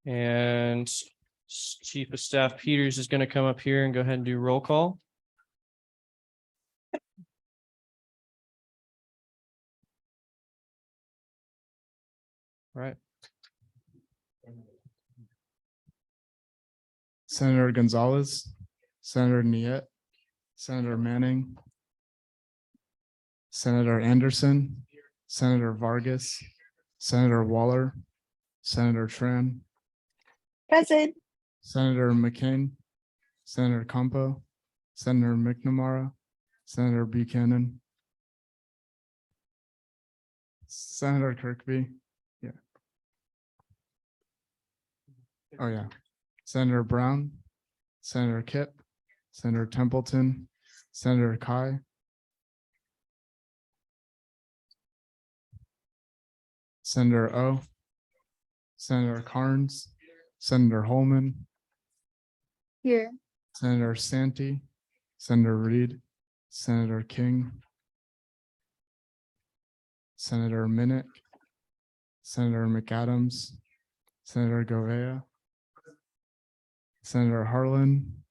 And Chief of Staff Peters is going to come up here and go ahead and do roll call. Right. Senator Gonzalez, Senator Niet, Senator Manning, Senator Anderson, Senator Vargas, Senator Waller, Senator Tran, Present. Senator McCain, Senator Campo, Senator McNamara, Senator Buchanan, Senator Kirkby. Yeah. Oh, yeah. Senator Brown, Senator Kipp, Senator Templeton, Senator Kai, Senator O, Senator Carnes, Senator Holman, Here. Senator Santee, Senator Reed, Senator King, Senator Minnick, Senator McAdams, Senator Govea, Senator Harlan,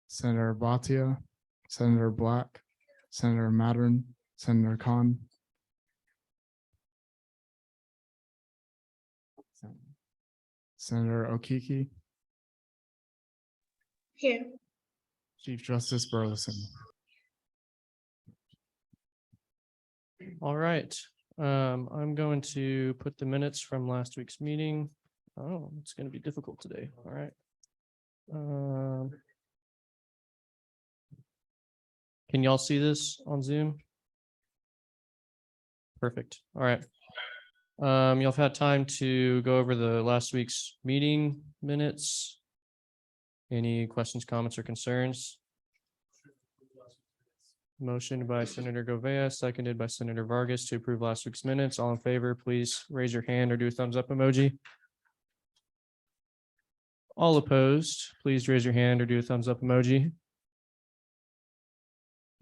Senator Bhatia, Senator Black, Senator Mattern, Senator Khan, Senator Okiki, Here. Chief Justice Burleson. All right. I'm going to put the minutes from last week's meeting. Oh, it's going to be difficult today. All right. Can y'all see this on Zoom? Perfect. All right. Y'all have had time to go over the last week's meeting minutes. Any questions, comments, or concerns? Motion by Senator Govea, seconded by Senator Vargas to approve last week's minutes. All in favor, please raise your hand or do a thumbs up emoji. All opposed, please raise your hand or do a thumbs up emoji.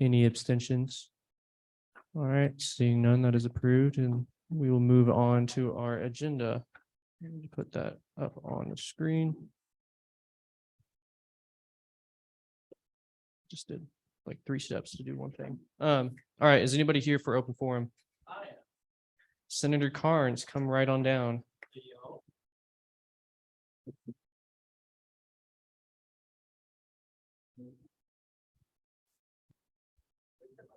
Any abstentions? All right, seeing none, that is approved, and we will move on to our agenda. Let me put that up on the screen. Just did like 3 steps to do one thing. All right, is anybody here for open forum? Senator Carnes, come right on down.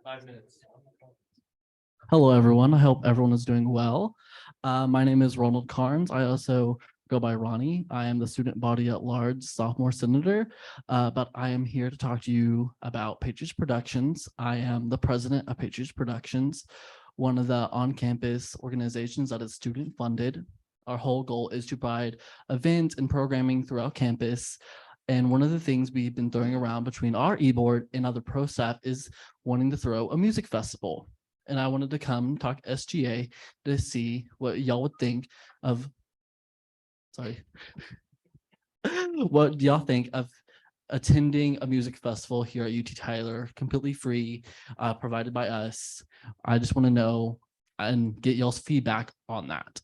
Five minutes. Hello, everyone. I hope everyone is doing well. My name is Ronald Carnes. I also go by Ronnie. I am the student body at large sophomore senator, but I am here to talk to you about Patriots Productions. I am the president of Patriots Productions, one of the on-campus organizations that is student funded. Our whole goal is to provide events and programming throughout campus. And one of the things we've been throwing around between our e-board and other pro staff is wanting to throw a music festival. And I wanted to come talk SGA to see what y'all would think of, what y'all think of attending a music festival here at UT Tyler, completely free, provided by us. I just want to know and get y'all's feedback on that.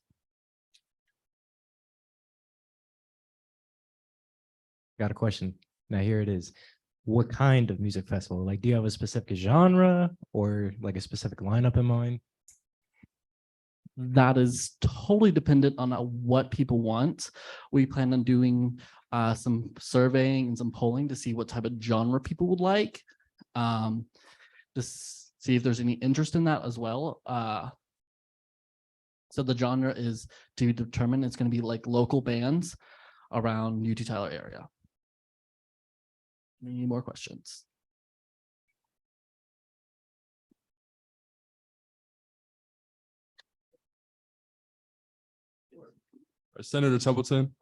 Got a question. Now here it is. What kind of music festival? Like, do you have a specific genre or like a specific lineup in mind? That is totally dependent on what people want. We plan on doing some surveying and some polling to see what type of genre people would like. To see if there's any interest in that as well. So the genre is to determine. It's going to be like local bands around UT Tyler area. Any more questions? Senator Templeton,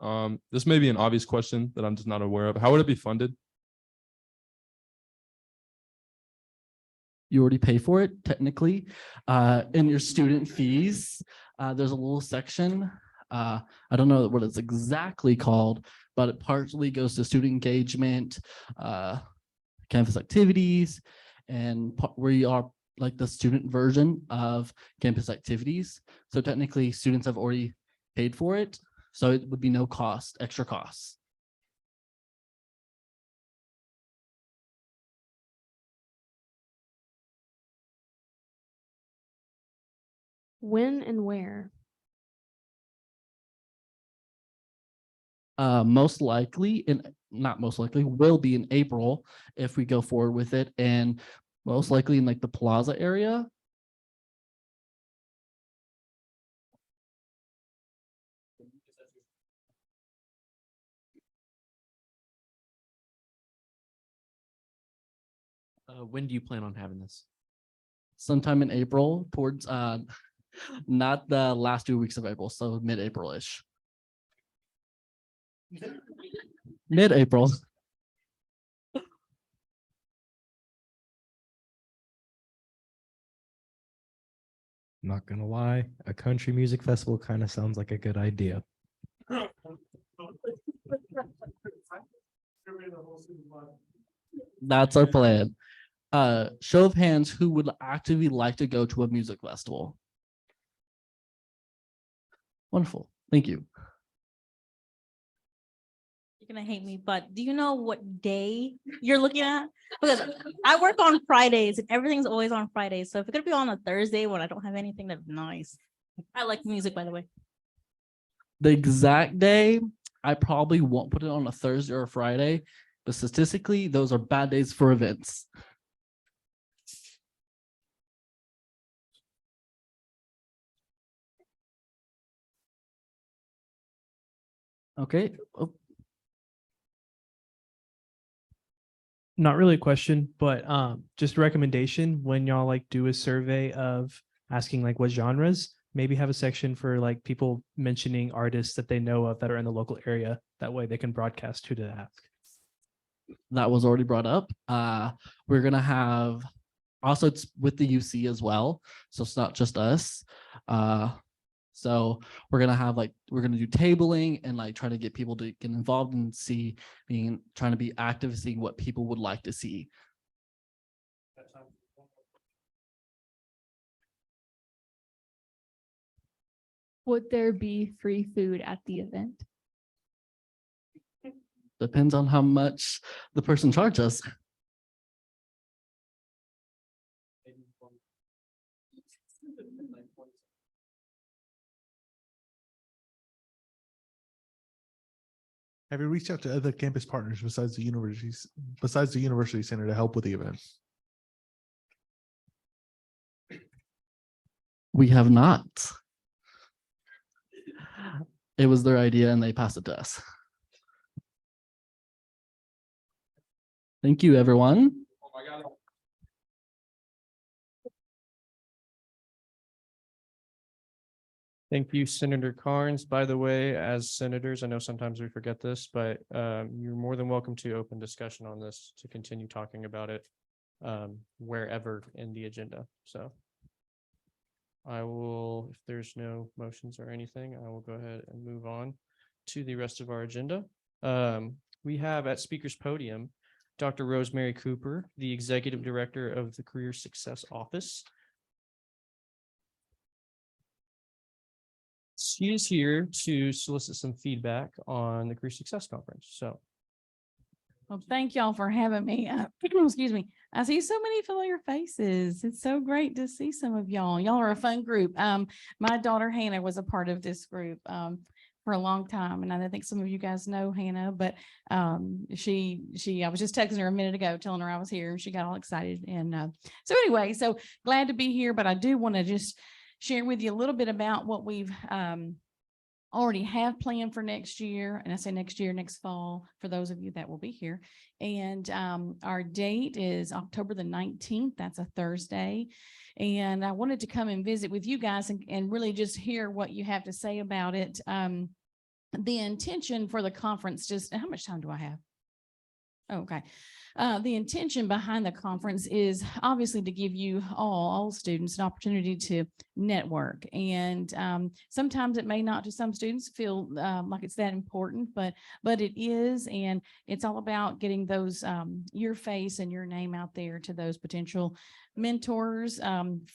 this may be an obvious question that I'm just not aware of. How would it be funded? You already pay for it technically in your student fees. There's a little section. I don't know what it's exactly called, but it partially goes to student engagement, campus activities, and we are like the student version of campus activities. So technically students have already paid for it. So it would be no cost, extra costs. When and where? Most likely, not most likely, will be in April if we go forward with it, and most likely in like the plaza area. When do you plan on having this? Sometime in April, towards not the last 2 weeks of April, so mid-April-ish. Mid-April. Not gonna lie, a country music festival kind of sounds like a good idea. That's our plan. Show of hands, who would actively like to go to a music festival? Wonderful, thank you. You're gonna hate me, but do you know what day you're looking at? Because I work on Fridays and everything's always on Fridays. So if it's gonna be on a Thursday when I don't have anything, that's nice. I like music, by the way. The exact day, I probably won't put it on a Thursday or a Friday, but statistically, those are bad days for events. Okay, oh, Not really a question, but just a recommendation when y'all like do a survey of asking like what genres, maybe have a section for like people mentioning artists that they know of that are in the local area. That way they can broadcast who to ask. that was already brought up. We're gonna have, also it's with the UC as well, so it's not just us. So we're gonna have like, we're gonna do tabling and like try to get people to get involved and trying to be active, seeing what people would like to see. Would there be free food at the event? Depends on how much the person charges us. Have you reached out to other campus partners besides the university center to help with the event? We have not. It was their idea and they passed it to us. Thank you, everyone. Oh my God. Thank you, Senator Carnes. By the way, as senators, I know sometimes we forget this, but you're more than welcome to open discussion on this to continue talking about it wherever in the agenda. So I will, if there's no motions or anything, I will go ahead and move on to the rest of our agenda. We have at speaker's podium, Dr. Rosemary Cooper, the Executive Director of the Career Success Office. She is here to solicit some feedback on the Career Success Conference. So, Well, thank y'all for having me. Excuse me. I see so many familiar faces. It's so great to see some of y'all. Y'all are a fun group. My daughter Hannah was a part of this group for a long time, and I think some of you guys know Hannah. But I was just texting her a minute ago, telling her I was here, and she got all excited. And so anyway, so glad to be here. But I do want to just share with you a little bit about what we've already have planned for next year. And I say next year, next fall, for those of you that will be here. And our date is October the 19th. That's a Thursday. And I wanted to come and visit with you guys and really just hear what you have to say about it. The intention for the conference, just how much time do I have? Okay. The intention behind the conference is obviously to give you all students an opportunity to network. And sometimes it may not to some students feel like it's that important, but it is. And it's all about getting those your face and your name out there to those potential mentors,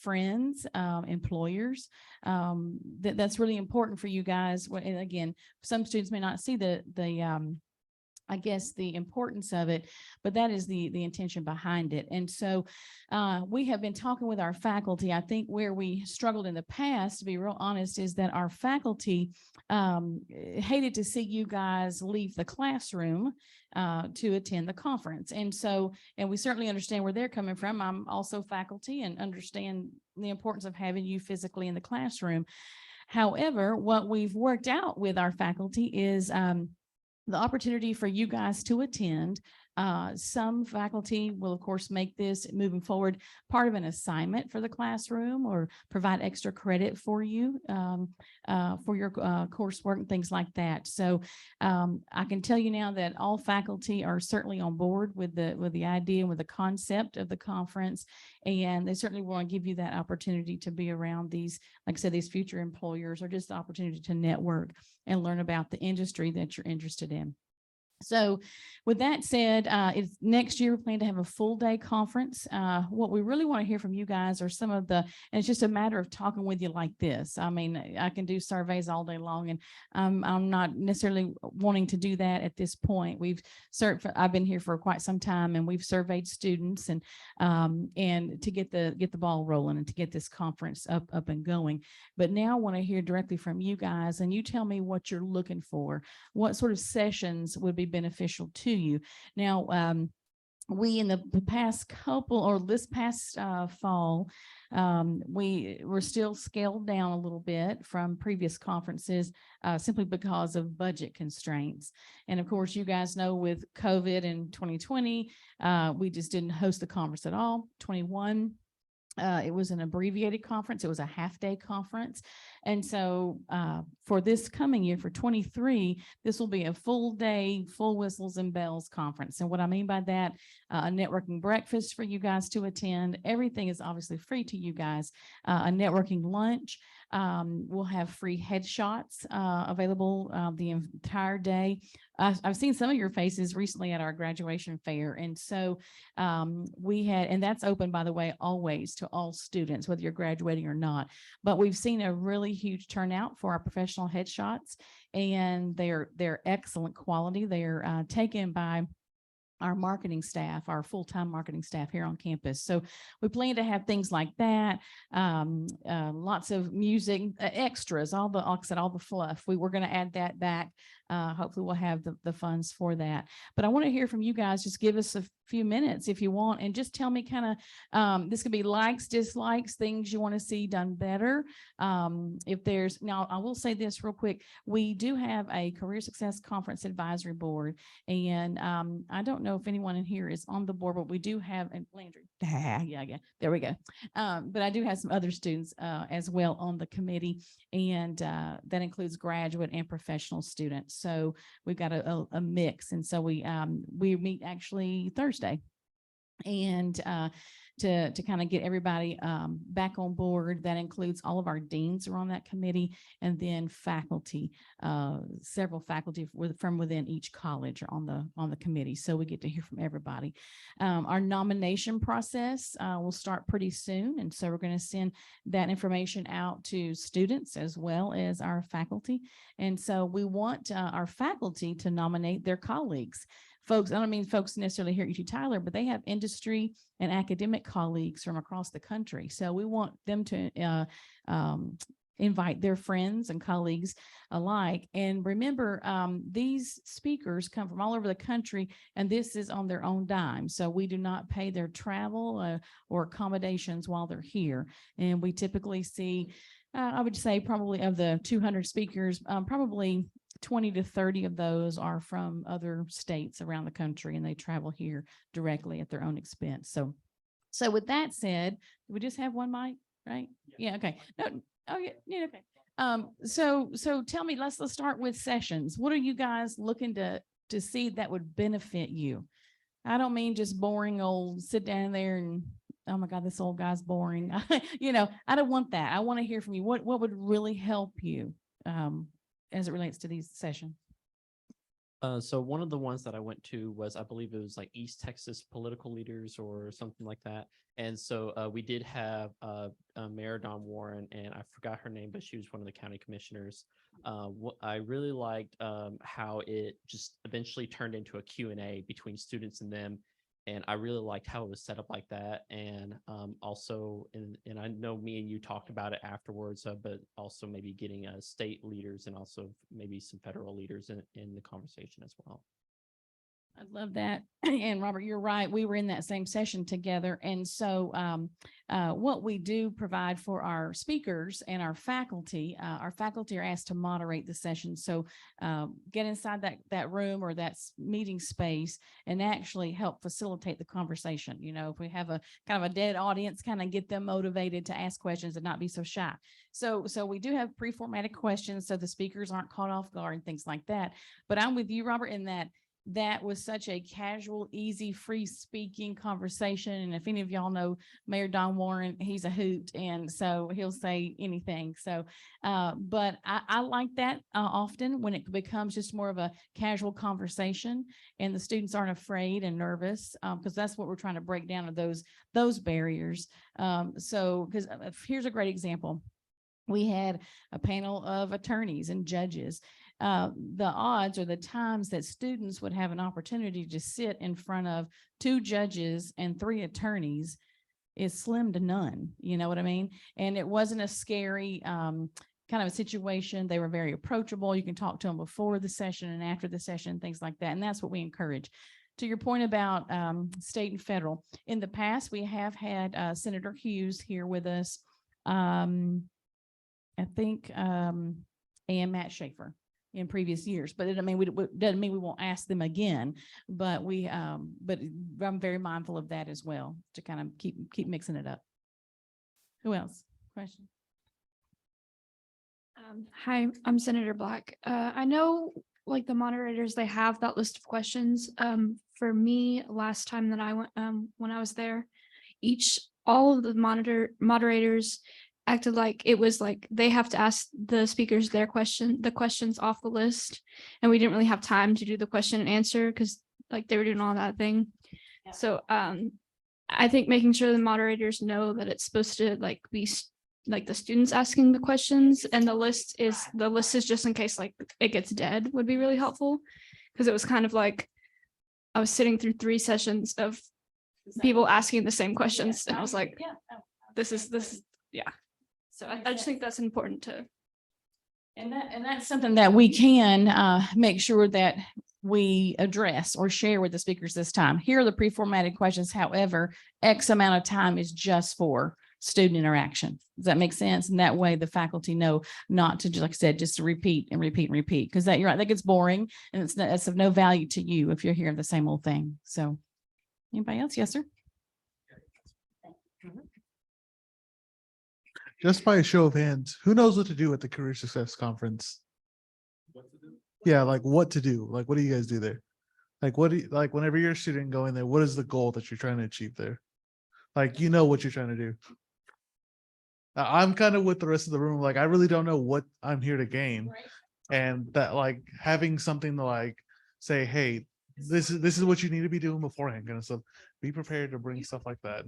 friends, employers. That's really important for you guys. And again, some students may not see the I guess the importance of it, but that is the intention behind it. And so we have been talking with our faculty. I think where we struggled in the past, to be real honest, is that our faculty hated to see you guys leave the classroom to attend the conference. And so, and we certainly understand where they're coming from. I'm also faculty and understand the importance of having you physically in the classroom. However, what we've worked out with our faculty is the opportunity for you guys to attend. Some faculty will, of course, make this moving forward part of an assignment for the classroom or provide extra credit for you for your coursework and things like that. So I can tell you now that all faculty are certainly on board with the idea and with the concept of the conference, and they certainly want to give you that opportunity to be around these, like I said, these future employers, or just the opportunity to network and learn about the industry that you're interested in. So with that said, it's next year we plan to have a full day conference. What we really want to hear from you guys are some of the, and it's just a matter of talking with you like this. I mean, I can do surveys all day long, and I'm not necessarily wanting to do that at this point. I've been here for quite some time, and we've surveyed students and to get the ball rolling and to get this conference up and going. But now I want to hear directly from you guys, and you tell me what you're looking for. What sort of sessions would be beneficial to you? Now, we in the past couple, or this past fall, we were still scaled down a little bit from previous conferences simply because of budget constraints. And of course, you guys know with COVID in 2020, we just didn't host the conference at all. 21. It was an abbreviated conference. It was a half-day conference. And so for this coming year, for 23, this will be a full day, full whistles and bells conference. And what I mean by that, a networking breakfast for you guys to attend. Everything is obviously free to you guys. A networking lunch. We'll have free headshots available the entire day. I've seen some of your faces recently at our graduation fair. And so and that's open, by the way, always to all students, whether you're graduating or not. But we've seen a really huge turnout for our professional headshots, and they're excellent quality. They're taken by our marketing staff, our full-time marketing staff here on campus. So we plan to have things like that, lots of music, extras, like I said, all the fluff. We're going to add that back. Hopefully we'll have the funds for that. But I want to hear from you guys. Just give us a few minutes if you want, and just tell me kind of, this could be likes, dislikes, things you want to see done better. If there's, now I will say this real quick. We do have a Career Success Conference Advisory Board, and I don't know if anyone in here is on the board, but we do have, and Landry, yeah, there we go. But I do have some other students as well on the committee, and that includes graduate and professional students. So we've got a mix, and so we meet actually Thursday, and to kind of get everybody back on board. That includes all of our deans are on that committee, and then faculty, several faculty from within each college are on the committee. So we get to hear from everybody. Our nomination process will start pretty soon, and so we're going to send that information out to students as well as our faculty. And so we want our faculty to nominate their colleagues. Folks, I don't mean folks necessarily here at UT Tyler, but they have industry and academic colleagues from across the country. So we want them to invite their friends and colleagues alike. And remember, these speakers come from all over the country, and this is on their own dime. So we do not pay their travel or accommodations while they're here. And we typically see, I would say probably of the 200 speakers, probably 20 to 30 of those are from other states around the country, and they travel here directly at their own expense. So with that said, we just have one mic, right? Yeah. Okay. No. Okay. Yeah. Okay. So tell me, let's start with sessions. What are you guys looking to see that would benefit you? I don't mean just boring old sit down there and, oh my God, this old guy's boring. You know, I don't want that. I want to hear from you. What would really help you as it relates to these sessions? So one of the ones that I went to was, I believe it was like East Texas political leaders or something like that. And so we did have Mayor Dawn Warren, and I forgot her name, but she was one of the county commissioners. What I really liked how it just eventually turned into a Q&A between students and them. And I really liked how it was set up like that. And also, and I know me and you talked about it afterwards, but also maybe getting state leaders and also maybe some federal leaders in the conversation as well. I love that. And Robert, you're right. We were in that same session together. And so what we do provide for our speakers and our faculty are asked to moderate the session. So get inside that room or that meeting space and actually help facilitate the conversation. You know, if we have a kind of a dead audience, kind of get them motivated to ask questions and not be so shy. So we do have pre-formatted questions so the speakers aren't caught off guard and things like that. But I'm with you, Robert, in that was such a casual, easy, free speaking conversation. And if any of y'all know Mayor Dawn Warren, he's a hoot. And so he'll say anything. So, but I like that often when it becomes just more of a casual conversation and the students aren't afraid and nervous because that's what we're trying to break down of those barriers. So, because here's a great example. We had a panel of attorneys and judges. The odds or the times that students would have an opportunity to sit in front of 2 judges and 3 attorneys is slim to none. You know what I mean? And it wasn't a scary kind of a situation. They were very approachable. You can talk to them before the session and after the session, things like that. And that's what we encourage. To your point about state and federal, in the past, we have had Senator Hughes here with us. I think, and Matt Schaefer in previous years, but it doesn't mean we won't ask them again, but but I'm very mindful of that as well to kind of keep mixing it up. Who else? Question? Hi, I'm Senator Black. I know like the moderators, they have that list of questions. For me, last time that I went, when I was there, all of the moderators acted like it was like they have to ask the speakers the questions off the list, and we didn't really have time to do the question and answer because like they were doing all that thing. Yeah. So I think making sure the moderators know that it's supposed to like be like the students asking the questions, and the list is just in case like it gets dead would be really helpful, because it was kind of like I was sitting through 3 sessions of people asking the same questions, and I was like, this is yeah. So I just think that's important to. And that's something that we can make sure that we address or share with the speakers this time. Here are the pre-formatted questions. However, X amount of time is just for student interaction. Does that make sense? And that way the faculty know not to, like I said, just to repeat and repeat and repeat, because you're right, that gets boring and it's of no value to you if you're hearing the same old thing. So anybody else? Yes, sir. Just by a show of hands, who knows what to do at the Career Success Conference? Yeah, like what to do. Like, what do you guys do there? Like, like whenever you're a student going there, what is the goal that you're trying to achieve there? Like, you know what you're trying to do. I'm kind of with the rest of the room. Like, I really don't know what I'm here to gain. Right. And that like having something to like say, hey, this is what you need to be doing beforehand, kind of stuff. Be prepared to bring stuff like that.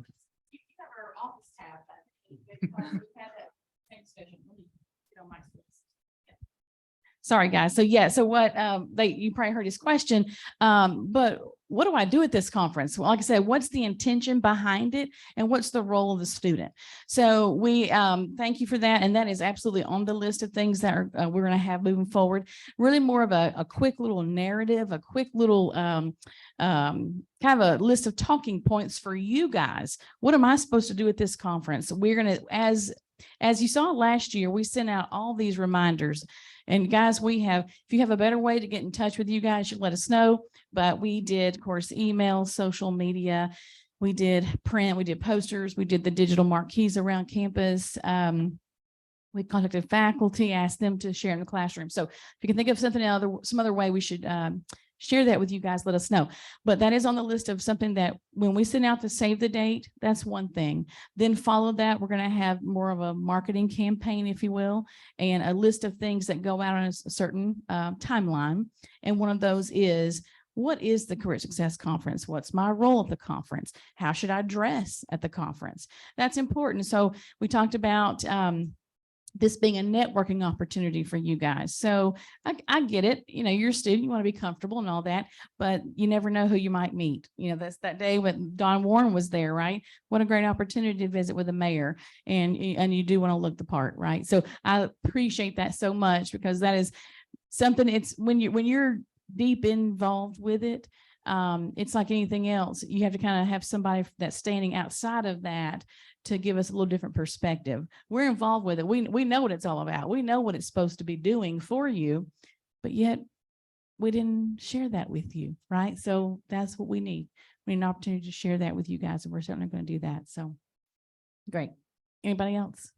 Sorry, guys. So yeah, so what you probably heard his question, but what do I do at this conference? Well, like I said, what's the intention behind it and what's the role of the student? So we thank you for that. And that is absolutely on the list of things that are, we're going to have moving forward. Really more of a quick little narrative, a quick little kind of a list of talking points for you guys. What am I supposed to do at this conference? We're going to, as you saw last year, we sent out all these reminders. And guys, if you have a better way to get in touch with you guys, you let us know. But we did, of course, email, social media, we did print, we did posters, we did the digital marquees around campus. We contacted faculty, asked them to share in the classroom. So if you can think of something some other way we should share that with you guys, let us know. But that is on the list of something that when we send out the save the date, that's one thing. Then follow that, we're going to have more of a marketing campaign, if you will, and a list of things that go out on a certain timeline. And one of those is, what is the Career Success Conference? What's my role at the conference? How should I dress at the conference? That's important. So we talked about this being a networking opportunity for you guys. So I get it. You know, you're a student, you want to be comfortable and all that, but you never know who you might meet. You know, that's that day when Don Warren was there, right? What a great opportunity to visit with the mayor, and you do want to look the part, right? So I appreciate that so much, because that is something, it's when you're deep involved with it, it's like anything else. You have to kind of have somebody that's standing outside of that to give us a little different perspective. We're involved with it. We know what it's all about. We know what it's supposed to be doing for you, but yet we didn't share that with you, right? So that's what we need. We need an opportunity to share that with you guys, and we're certainly going to do that. So great. Anybody else?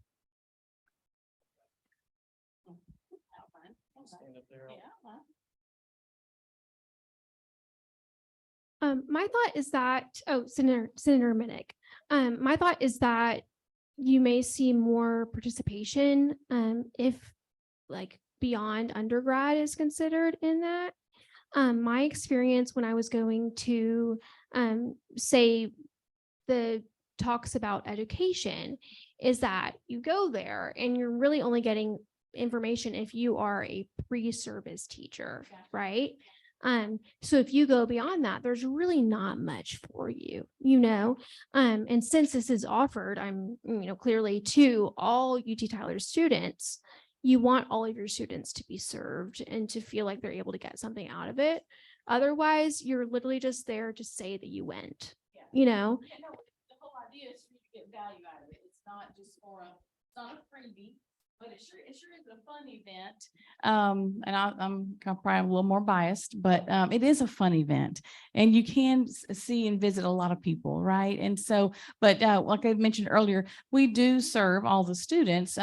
My thought is that, Senator Minnick, my thought is that you may see more participation if like beyond undergrad is considered in that. My experience when I was going to say the talks about education is that you go there and you're really only getting information if you are a pre-service teacher, right? So if you go beyond that, there's really not much for you, you know, and since this is offered, clearly to all UT Tyler students, you want all of your students to be served and to feel like they're able to get something out of it. Otherwise, you're literally just there to say that you went, you know. Yeah, no, the whole idea is for you to get value out of it. It's not just for it's not a freebie, but it sure is a fun event. And I'm probably a little more biased, but it is a fun event, and you can see and visit a lot of people, right? And so, but like I mentioned earlier, we do serve all the students,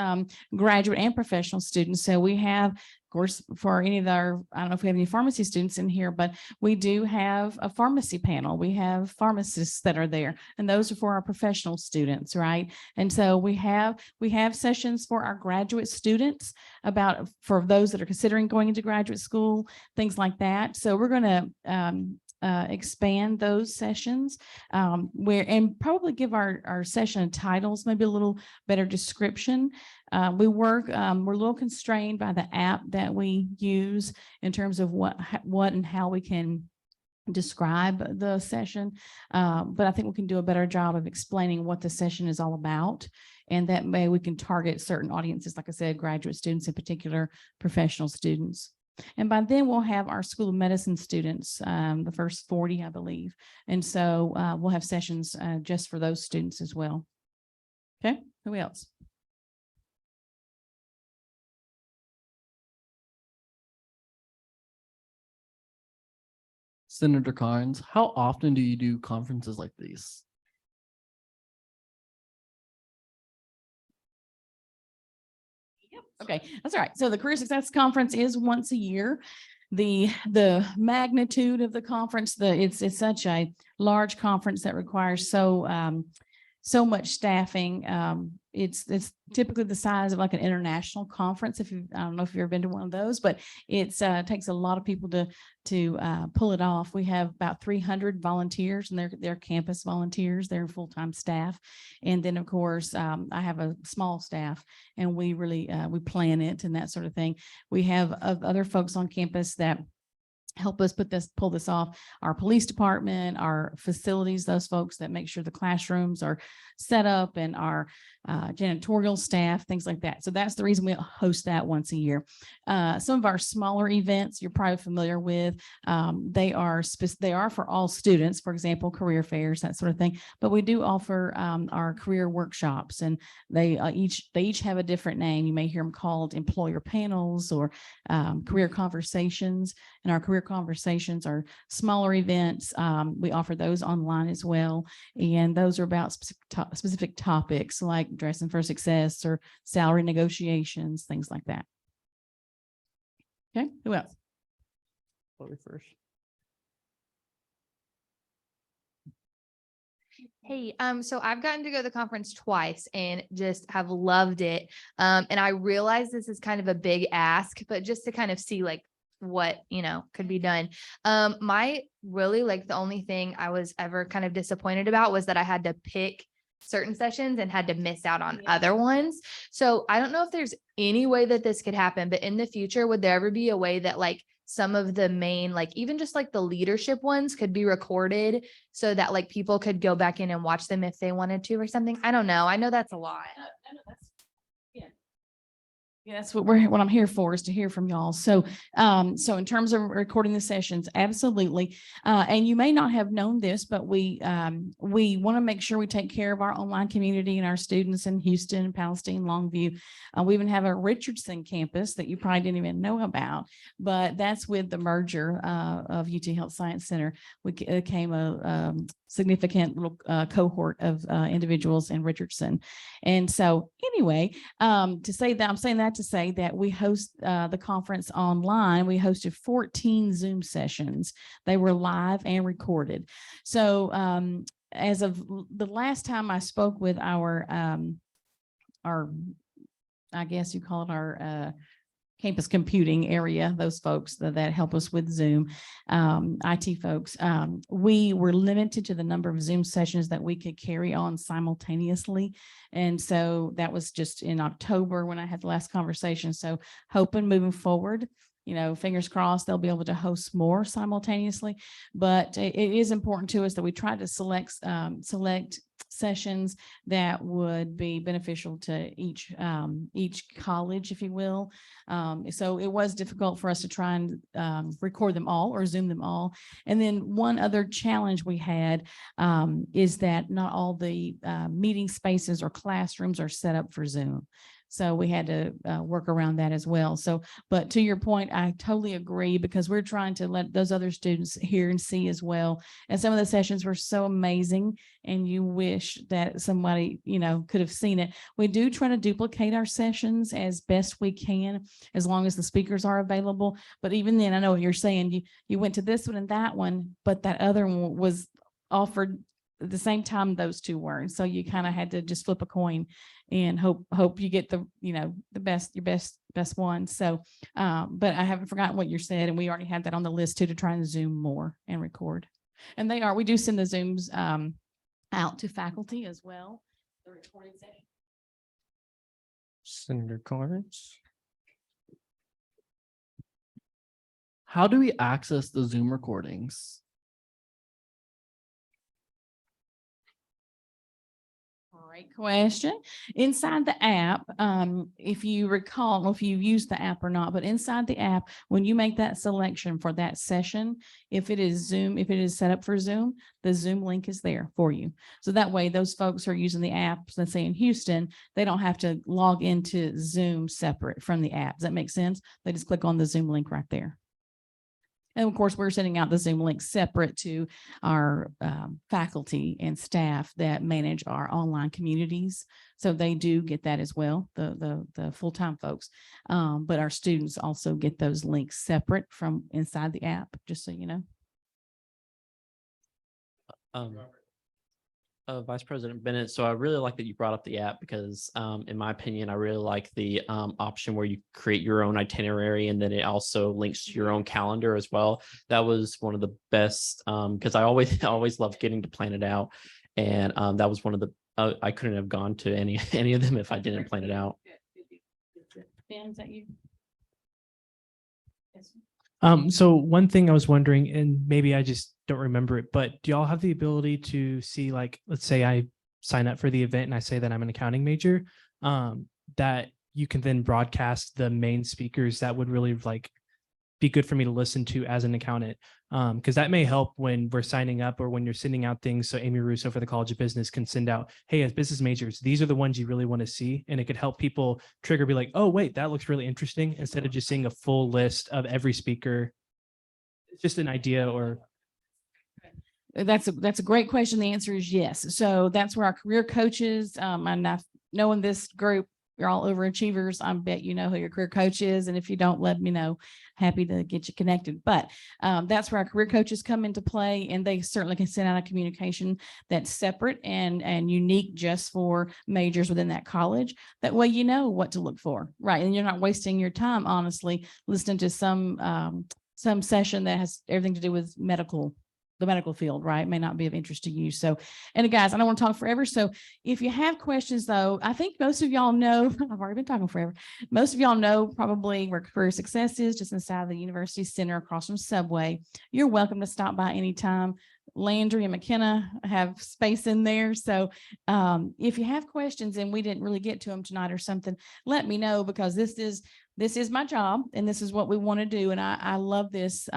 graduate and professional students. So we have, of course, for any of our, I don't know if we have any pharmacy students in here, but we do have a pharmacy panel. We have pharmacists that are there, and those are for our professional students, right? And so we have sessions for our graduate students for those that are considering going into graduate school, things like that. So we're going to expand those sessions and probably give our session titles, maybe a little better description. We're a little constrained by the app that we use in terms of what and how we can describe the session. But I think we can do a better job of explaining what the session is all about. And that way we can target certain audiences, like I said, graduate students in particular, professional students. And by then we'll have our School of Medicine students, the first 40, I believe. And so we'll have sessions just for those students as well. Okay, who else? Senator Carnes, how often do you do conferences like these? Okay, that's all right. So the Career Success Conference is once a year. The magnitude of the conference, it's such a large conference that requires so much staffing. It's typically the size of like an international conference. I don't know if you've ever been to one of those, but it takes a lot of people to pull it off. We have about 300 volunteers, and they're campus volunteers. They're full-time staff. And then of course, I have a small staff, and we really, we plan it and that sort of thing. We have other folks on campus that help us pull this off. Our police department, our facilities, those folks that make sure the classrooms are set up, and our janitorial staff, things like that. So that's the reason we host that once a year. Some of our smaller events you're probably familiar with. They are for all students, for example, career fairs, that sort of thing. But we do offer our career workshops, and they each have a different name. You may hear them called employer panels or career conversations. And our career conversations are smaller events. We offer those online as well. And those are about specific topics like dressing for success or salary negotiations, things like that. Okay, who else? Chloe first. Hey, so I've gotten to go to the conference twice and just have loved it. And I realize this is kind of a big ask, but just to kind of see like what, could be done. My really like the only thing I was ever kind of disappointed about was that I had to pick certain sessions and had to miss out on other ones. So I don't know if there's any way that this could happen, but in the future, would there ever be a way that like some of the main, like even just like the leadership ones could be recorded so that like people could go back in and watch them if they wanted to or something? I don't know. I know that's a lot. Yeah, that's what I'm here for, is to hear from y'all. So, so in terms of recording the sessions, absolutely. And you may not have known this, but we want to make sure we take care of our online community and our students in Houston, Palestine, Longview. We even have a Richardson campus that you probably didn't even know about, but that's with the merger of UT Health Science Center. We came a significant little cohort of individuals in Richardson. And so anyway, I'm saying that to say that we host the conference online. We hosted 14 Zoom sessions. They were live and recorded. So as of the last time I spoke with our I guess you call it our campus computing area, those folks that help us with Zoom, IT folks, we were limited to the number of Zoom sessions that we could carry on simultaneously. And so that was just in October when I had the last conversation. So hoping moving forward, fingers crossed, they'll be able to host more simultaneously. But it is important to us that we try to select sessions that would be beneficial to each college, if you will. So it was difficult for us to try and record them all or Zoom them all. And then one other challenge we had is that not all the meeting spaces or classrooms are set up for Zoom. So we had to work around that as well. So, but to your point, I totally agree, because we're trying to let those other students hear and see as well. And some of the sessions were so amazing, and you wish that somebody, could have seen it. We do try to duplicate our sessions as best we can, as long as the speakers are available. But even then, I know what you're saying. You went to this one and that one, but that other one was offered at the same time those two weren't. So you kind of had to just flip a coin and hope you get your best one. So, but I haven't forgotten what you said, and we already had that on the list too, to try and Zoom more and record. And we do send the Zooms out to faculty as well. The recording session. Senator Carnes. How do we access the Zoom recordings? Great question. Inside the app, if you recall, if you use the app or not, but inside the app, when you make that selection for that session, if it is Zoom, if it is set up for Zoom, the Zoom link is there for you. So that way, those folks who are using the app, let's say in Houston, they don't have to log into Zoom separate from the app. Does that make sense? They just click on the Zoom link right there. And of course, we're sending out the Zoom link separate to our faculty and staff that manage our online communities. So they do get that as well, the full-time folks. But our students also get those links separate from inside the app, just so you know. Vice President Bennett, so I really like that you brought up the app, because in my opinion, I really like the option where you create your own itinerary, and then it also links to your own calendar as well. That was one of the best, because I always love getting to plan it out, and that was one of the I couldn't have gone to any of them if I didn't plan it out. Ben, is that you? Yes. So one thing I was wondering, and maybe I just don't remember it, but do y'all have the ability to see, like, let's say I sign up for the event and I say that I'm an accounting major, that you can then broadcast the main speakers that would really be good for me to listen to as an accountant? Because that may help when we're signing up or when you're sending out things. So Amy Russo for the College of Business can send out, hey, as business majors, these are the ones you really want to see. And it could help people be like, oh, wait, that looks really interesting, instead of just seeing a full list of every speaker. It's just an idea. Or That's a great question. The answer is yes. So that's where our career coaches, and knowing this group you're all overachievers. I bet you know who your career coach is. And if you don't, let me know. Happy to get you connected. But that's where our career coaches come into play, and they certainly can send out a communication that's separate and unique just for majors within that college. That way you know what to look for, right? And you're not wasting your time, honestly, listening to some session that has everything to do with the medical field, right? May not be of interest to you. So, and guys, I don't want to talk forever. So if you have questions though, I think most of y'all know, I've already been talking forever. Most of y'all know probably where Career Success is, just inside the University Center across from Subway. You're welcome to stop by anytime. Landry and McKenna have space in there. So if you have questions and we didn't really get to them tonight or something, let me know, because this is my job and this is what we want to do. And I love this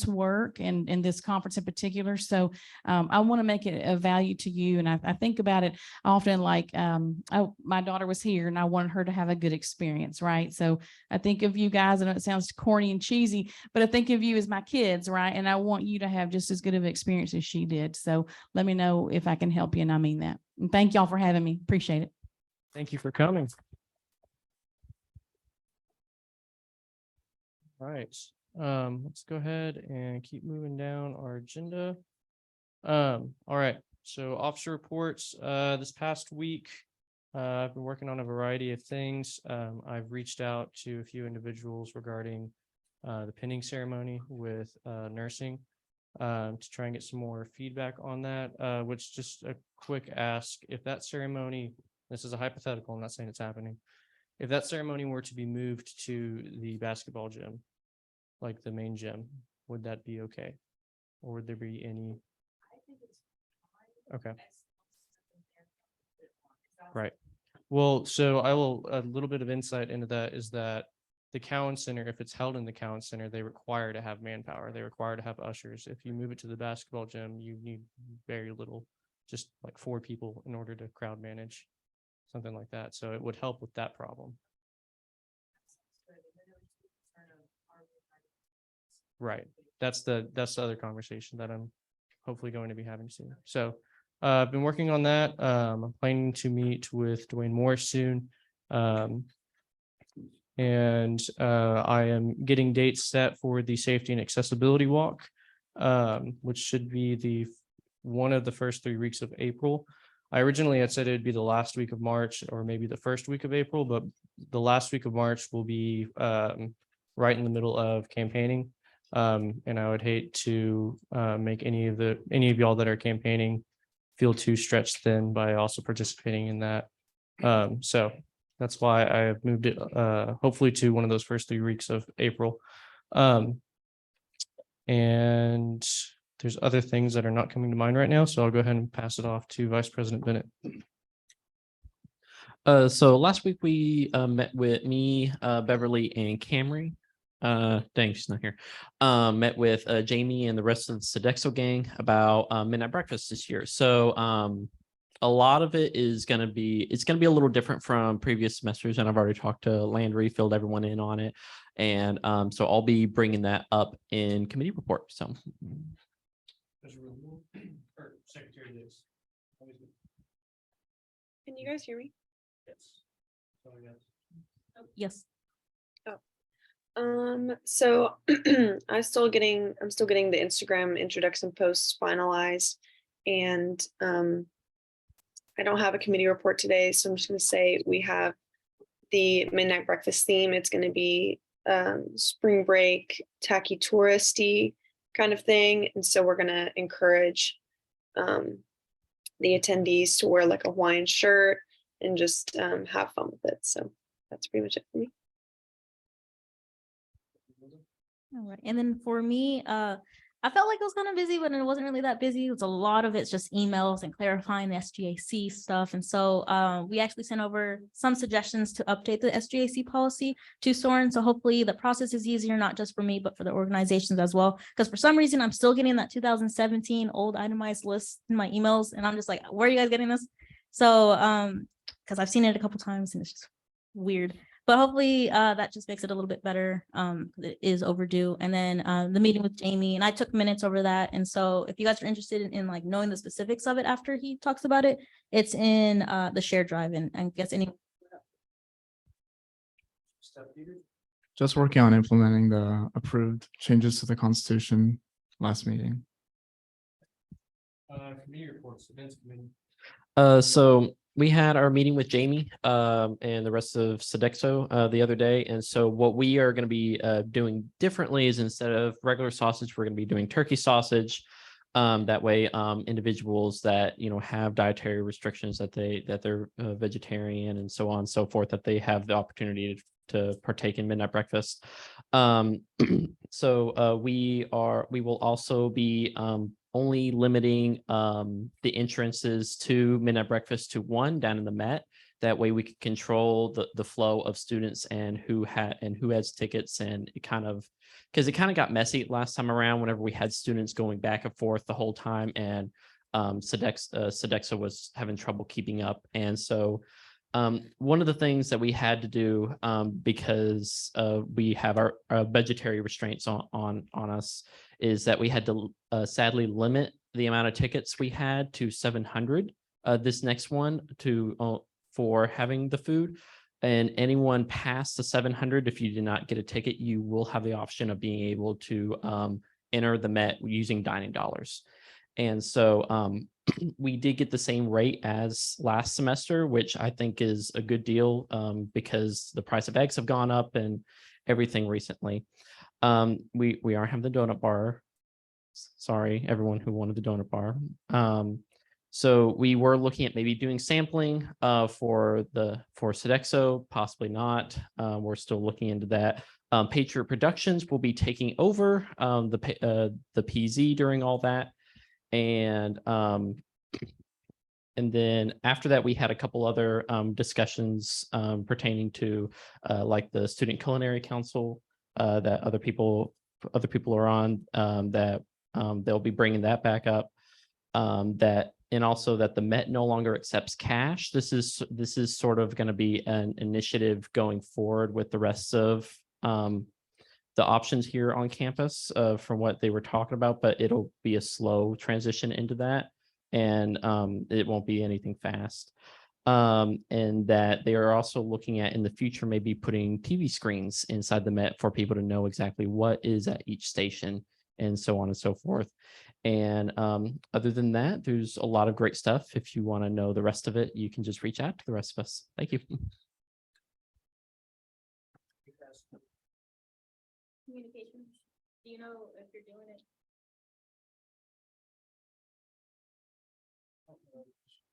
work and this conference in particular. So I want to make it a value to you. And I think about it often like, my daughter was here and I wanted her to have a good experience, right? So I think of you guys, I know it sounds corny and cheesy, but I think of you as my kids, right? And I want you to have just as good of an experience as she did. So let me know if I can help you. And I mean that. And thank y'all for having me. Appreciate it. Thank you for coming. All right, let's go ahead and keep moving down our agenda. All right, so officer reports. This past week, I've been working on a variety of things. I've reached out to a few individuals regarding the pinning ceremony with nursing to try and get some more feedback on that, which just a quick ask. If that ceremony, this is a hypothetical, I'm not saying it's happening. If that ceremony were to be moved to the basketball gym, like the main gym, would that be okay? Or would there be any? Okay. Right. Well, so I will, a little bit of insight into that is that the Cowan Center, if it's held in the Cowan Center, they require to have manpower. They require to have ushers. If you move it to the basketball gym, you need very little, just like 4 people in order to crowd manage, something like that. So it would help with that problem. Right. That's the other conversation that I'm hopefully going to be having soon. So I've been working on that. I'm planning to meet with Dwayne Morris soon. And I am getting dates set for the safety and accessibility walk, which should be one of the first 3 weeks of April. I originally had said it'd be the last week of March or maybe the first week of April, but the last week of March will be right in the middle of campaigning. And I would hate to make any of y'all that are campaigning feel too stretched thin by also participating in that. So that's why I have moved it hopefully to one of those first 3 weeks of April. And there's other things that are not coming to mind right now. So I'll go ahead and pass it off to Vice President Bennett. So last week we met with me, Beverly, and Camry. Dang, she's not here. Met with Jamie and the rest of the Sodexo gang about midnight breakfast this year. So a lot of it is going to be, it's going to be a little different from previous semesters, and I've already talked to Landry, filled everyone in on it, and so I'll be bringing that up in committee report. So Can you guys hear me? yes. So I'm still getting the Instagram introduction posts finalized, and I don't have a committee report today, so I'm just going to say we have the midnight breakfast theme. It's going to be spring break, tacky touristy kind of thing, and so we're going to encourage the attendees to wear like a Hawaiian shirt and just have fun with it. So that's pretty much it for me. All right. And then for me, I felt like it was kind of busy, but it wasn't really that busy. It was a lot of it's just emails and clarifying the SGAC stuff. And so we actually sent over some suggestions to update the SGAC policy to Soren. So hopefully the process is easier, not just for me, but for the organizations as well. Because for some reason, I'm still getting that 2017 old itemized list in my emails. And I'm just like, where are you guys getting this? So because I've seen it a couple times and it's just weird. But hopefully that just makes it a little bit better. It is overdue. And then the meeting with Jamie, and I took minutes over that. And so if you guys are interested in like knowing the specifics of it after he talks about it, it's in the shared drive, and I guess any Just working on implementing the approved changes to the Constitution last meeting. Committee reports, events committee. So we had our meeting with Jamie and the rest of Sodexo the other day. And so what we are going to be doing differently is instead of regular sausage, we're going to be doing turkey sausage. That way, individuals that have dietary restrictions, that they're vegetarian and so on and so forth, that they have the opportunity to partake in midnight breakfast. So we will also be only limiting the entrances to midnight breakfast to one down in the Met. That way we can control the flow of students and who has tickets, and it kind of got messy last time around whenever we had students going back and forth the whole time, and Sodexo was having trouble keeping up. And so one of the things that we had to do, because we have our budgetary restraints on us, is that we had to sadly limit the amount of tickets we had to 700 this next one for having the food. And anyone past the 700, if you did not get a ticket, you will have the option of being able to enter the Met using dining dollars. And so we did get the same rate as last semester, which I think is a good deal because the price of eggs have gone up and everything recently. We are having the donut bar. Sorry, everyone who wanted the donut bar. So we were looking at maybe doing sampling for Sodexo, possibly not. We're still looking into that. Patriot Productions will be taking over the PZ during all that. And then after that, we had a couple other discussions pertaining to like the Student Culinary Council that other people are on, that they'll be bringing that back up. And also that the Met no longer accepts cash. This is sort of going to be an initiative going forward with the rest of the options here on campus from what they were talking about, but it'll be a slow transition into that, and it won't be anything fast. And that they are also looking at in the future maybe putting TV screens inside the Met for people to know exactly what is at each station and so on and so forth. And other than that, there's a lot of great stuff. If you want to know the rest of it, you can just reach out to the rest of us. Thank you. Communication. Do you know if you're doing it?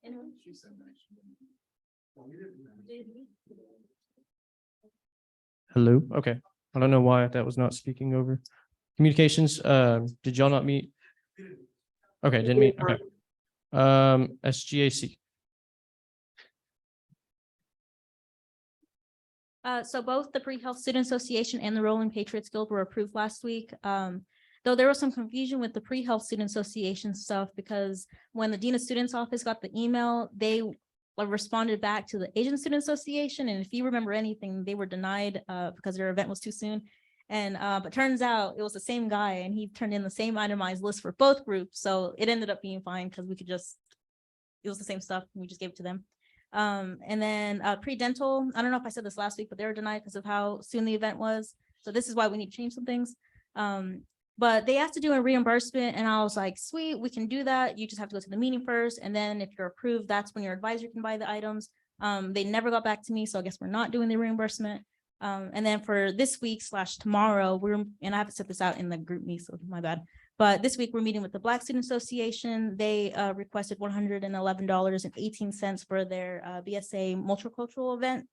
Anyone? Hello. Okay. I don't know why that was not speaking over. Communications. Did y'all not meet? Okay, didn't meet. Okay. SGAC. So both the Pre-Health Student Association and the Rolling Patriots Guild were approved last week. Though there was some confusion with the Pre-Health Student Association stuff, because when the Dean of Students Office got the email, they responded back to the Asian Student Association. And if you remember anything, they were denied because their event was too soon. And but turns out it was the same guy, and he turned in the same itemized list for both groups. So it ended up being fine because it was the same stuff, and we just gave it to them. And then pre-dental, I don't know if I said this last week, but they were denied because of how soon the event was. So this is why we need to change some things. But they asked to do a reimbursement, and I was like, sweet, we can do that. You just have to go to the meeting first. And then if you're approved, that's when your advisor can buy the items. They never got back to me, so I guess we're not doing the reimbursement. And then for this week / tomorrow, and I haven't set this out in the group meet, so my bad. But this week we're meeting with the Black Student Association. They requested $111.18 for their BSA multicultural event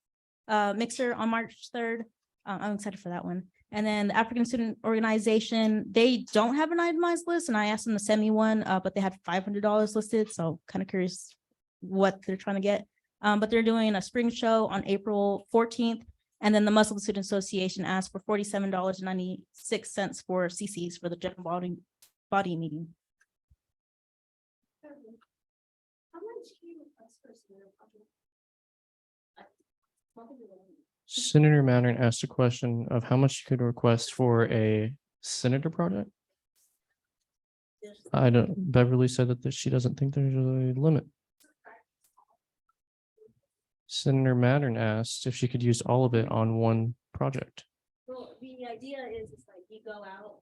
mixer on March 3rd. I'm excited for that one. And then the African Student Organization, they don't have an itemized list, and I asked them to send me one, but they had $500 listed. So kind of curious what they're trying to get. But they're doing a spring show on April 14th. And then the Muslim Student Association asked for $47.96 for CCs for the general body meeting. Senator Mattern asked a question of how much you could request for a senator project. Beverly said that she doesn't think there's a limit. Senator Mattern asked if she could use all of it on one project. Well, the idea is it's like you go out.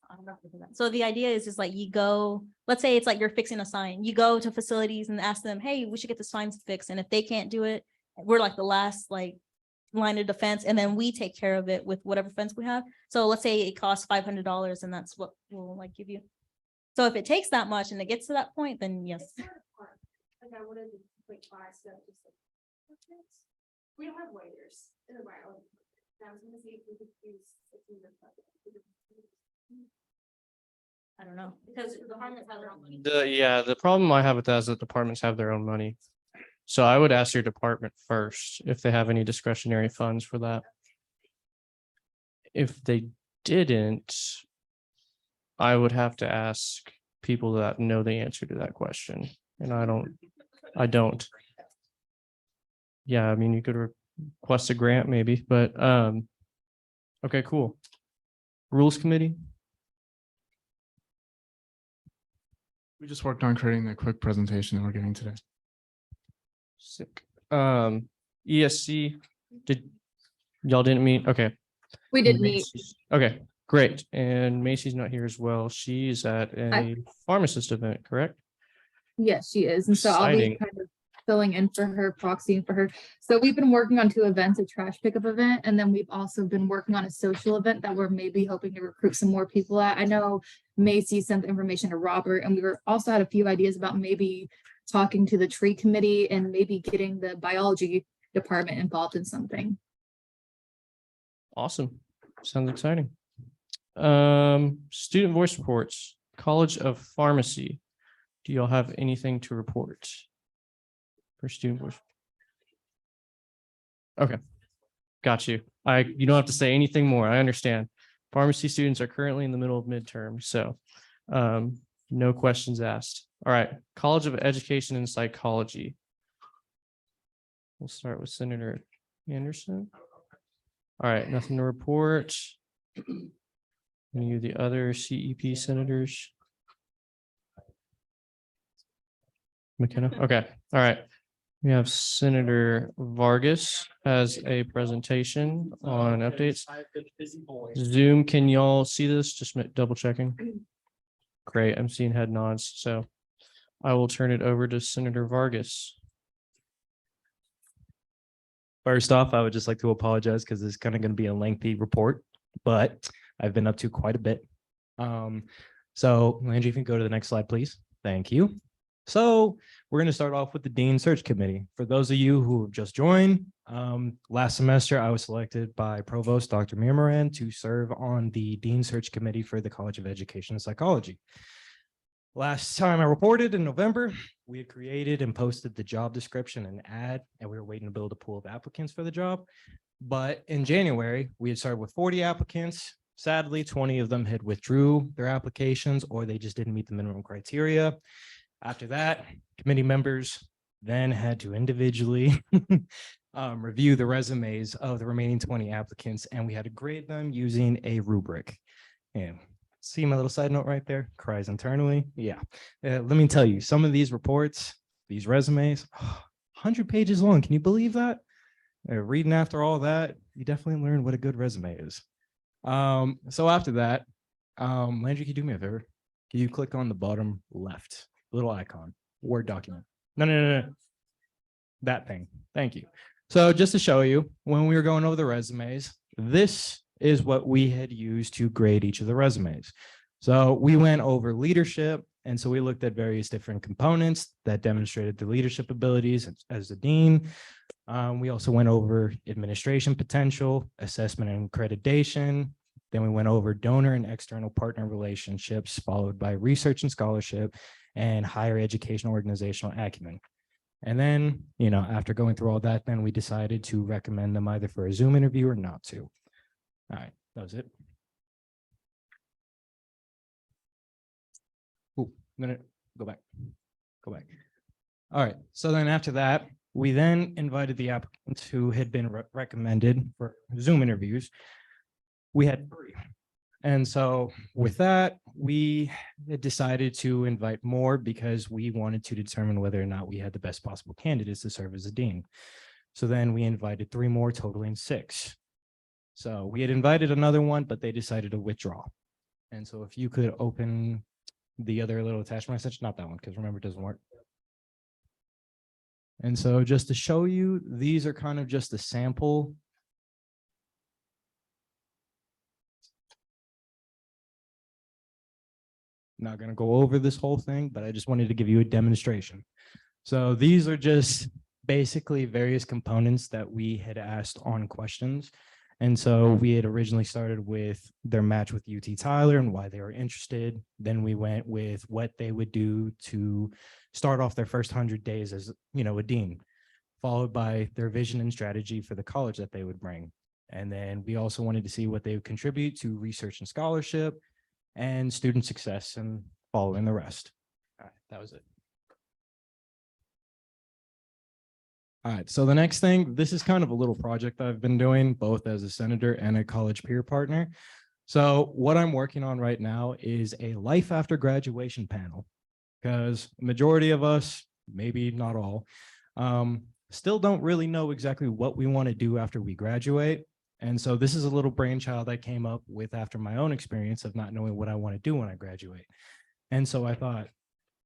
I'm not gonna do that. So the idea is like you go, let's say it's like you're fixing a sign. You go to facilities and ask them, hey, we should get the signs fixed. And if they can't do it, we're like the last like line of defense, and then we take care of it with whatever fence we have. So let's say it costs $500 and that's what we'll like give you. So if it takes that much and it gets to that point, then yes. We don't have waiters. I don't know, because the departments have their own money. The problem I have with that is that departments have their own money. So I would ask your department first if they have any discretionary funds for that. If they didn't, I would have to ask people that know the answer to that question. And I don't. Yeah, I mean, you could request a grant maybe, but okay, cool. Rules Committee. We just worked on creating the quick presentation that we're getting today. Sick. ESC, y'all didn't meet? Okay. We did meet. Macy's- Okay, great. And Macy's not here as well. She's at a pharmacist event, correct? Yes, she is. And so I'll be Exciting. kind of filling in for her, proxying for her. So we've been working on 2 events, a trash pickup event, and then we've also been working on a social event that we're maybe hoping to recruit some more people at. I know Macy sent the information to Robert, and we were also had a few ideas about maybe talking to the tree committee and maybe getting the biology department involved in something. Awesome. Sounds exciting. Student voice reports, College of Pharmacy. Do y'all have anything to report for student voice? Okay, got you. You don't have to say anything more. I understand. Pharmacy students are currently in the middle of midterm, so no questions asked. All right, College of Education and Psychology. We'll start with Senator Anderson. All right, nothing to report. Any of the other CEP senators? McKenna, okay, all right. We have Senator Vargas has a presentation on updates. Zoom, can y'all see this? Just double checking. Great, I'm seeing head nods, so I will turn it over to Senator Vargas. First off, I would just like to apologize because this is kind of going to be a lengthy report, but I've been up to quite a bit. So Landry, if you can go to the next slide, please. Thank you. So we're going to start off with the Dean Search Committee. For those of you who have just joined, last semester I was selected by Provost Dr. Mirmoran to serve on the Dean Search Committee for the College of Education and Psychology. Last time I reported in November, we had created and posted the job description and ad, and we were waiting to build a pool of applicants for the job. But in January, we had started with 40 applicants. Sadly, 20 of them had withdrew their applications or they just didn't meet the minimum criteria. After that, committee members then had to individually review the resumes of the remaining 20 applicants, and we had to grade them using a rubric. And see my little side note right there, cries internally. Yeah, let me tell you, some of these reports, these resumes, 100 pages long. Can you believe that? Reading after all that, you definitely learn what a good resume is. So after that, Landry, can you do me a favor? Can you click on the bottom left little icon, Word document? No. That thing. Thank you. So just to show you, when we were going over the resumes, this is what we had used to grade each of the resumes. So we went over leadership. And so we looked at various different components that demonstrated the leadership abilities as the dean. We also went over administration potential, assessment and accreditation. Then we went over donor and external partner relationships, followed by research and scholarship and higher education organizational acumen. And then, after going through all that, then we decided to recommend them either for a Zoom interview or not to. All right, that was it. Ooh, go back. All right, so then after that, we then invited the applicants who had been recommended for Zoom interviews. We had 3. And so with that, we had decided to invite more because we wanted to determine whether or not we had the best possible candidates to serve as a dean. So then we invited 3 more, totaling 6. So we had invited another one, but they decided to withdraw. And so if you could open the other little attachment message, not that one, because remember, it doesn't work. And so just to show you, these are kind of just a sample. Not going to go over this whole thing, but I just wanted to give you a demonstration. So these are just basically various components that we had asked on questions. And so we had originally started with their match with UT Tyler and why they were interested. Then we went with what they would do to start off their first 100 days as, a dean, followed by their vision and strategy for the college that they would bring. And then we also wanted to see what they would contribute to research and scholarship and student success, and following the rest. All right, that was it. All right, so the next thing, this is kind of a little project I've been doing both as a senator and a college peer partner. So what I'm working on right now is a life after graduation panel, because majority of us, maybe not all, still don't really know exactly what we want to do after we graduate. And so this is a little brainchild I came up with after my own experience of not knowing what I want to do when I graduate. And so I thought,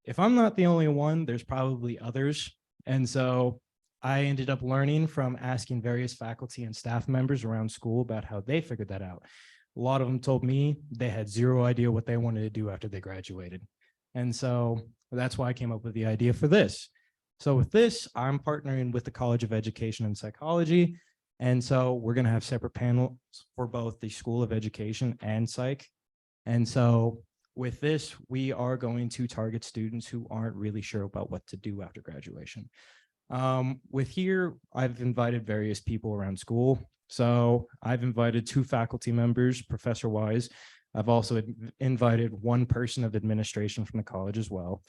if I'm not the only one, there's probably others. And so I ended up learning from asking various faculty and staff members around school about how they figured that out. A lot of them told me they had zero idea what they wanted to do after they graduated. And so that's why I came up with the idea for this. So with this, I'm partnering with the College of Education and Psychology. And so we're going to have separate panels for both the School of Education and Psych. And so with this, we are going to target students who aren't really sure about what to do after graduation. With here, I've invited various people around school. So I've invited 2 faculty members, professor-wise. I've also invited 1 person of administration from the college as well,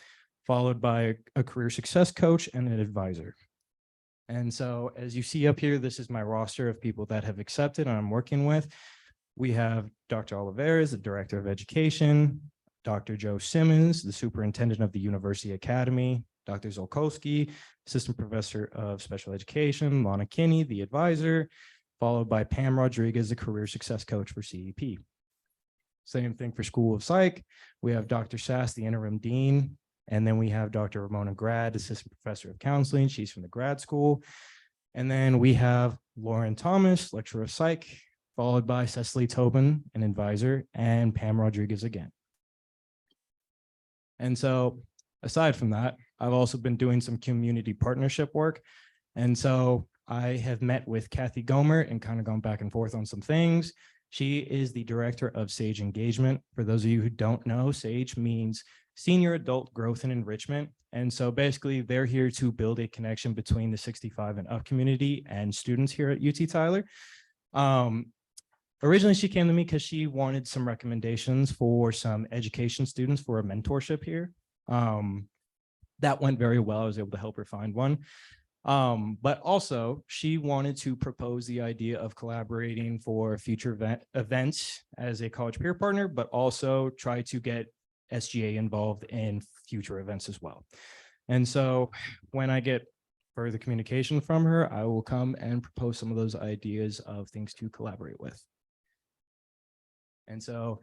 followed by a career success coach and an advisor. And so as you see up here, this is my roster of people that have accepted and I'm working with. We have Dr. Oliveras, the Director of Education, Dr. Joe Simmons, the Superintendent of the University Academy, Dr. Zolkowski, Assistant Professor of Special Education, Lana Kinney, the advisor, followed by Pam Rodriguez, the Career Success Coach for CEP. Same thing for School of Psych. We have Dr. Sass, the Interim Dean, and then we have Dr. Ramona Grad, Assistant Professor of Counseling. She's from the grad school. And then we have Lauren Thomas, Lecturer of Psych, followed by Cecily Tobin, an advisor, and Pam Rodriguez again. And so aside from that, I've also been doing some community partnership work. And so I have met with Kathy Gomer and kind of gone back and forth on some things. She is the Director of SAGE Engagement. For those of you who don't know, SAGE means Senior Adult Growth and Enrichment. And so basically they're here to build a connection between the 65 and up community and students here at UT Tyler. Originally, she came to me because she wanted some recommendations for some education students for a mentorship here. That went very well. I was able to help her find one. But also she wanted to propose the idea of collaborating for future events as a college peer partner, but also try to get SGA involved in future events as well. And so when I get further communication from her, I will come and propose some of those ideas of things to collaborate with. And so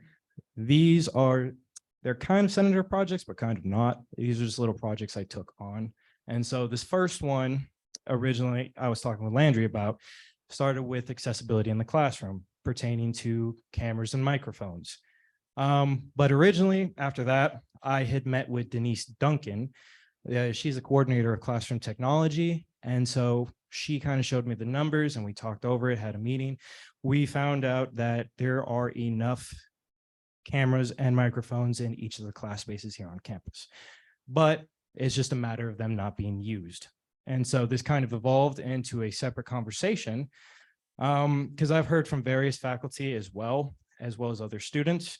they're kind of senator projects, but kind of not. These are just little projects I took on. And so this first one, originally, I was talking with Landry about, started with accessibility in the classroom pertaining to cameras and microphones. But originally, after that, I had met with Denise Duncan. She's a coordinator of classroom technology. And so she kind of showed me the numbers and we talked over it, had a meeting. We found out that there are enough cameras and microphones in each of the class spaces here on campus, but it's just a matter of them not being used. And so this kind of evolved into a separate conversation because I've heard from various faculty as well as other students.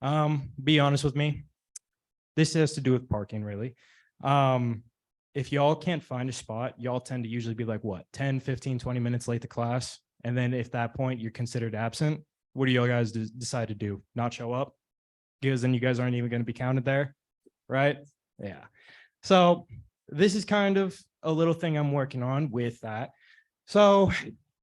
Be honest with me, this has to do with parking really. If y'all can't find a spot, y'all tend to usually be like what, 10, 15, 20 minutes late to class. And then if that point you're considered absent, what do y'all guys decide to do? Not show up? Because then you guys aren't even going to be counted there, right? Yeah. So this is kind of a little thing I'm working on with that. So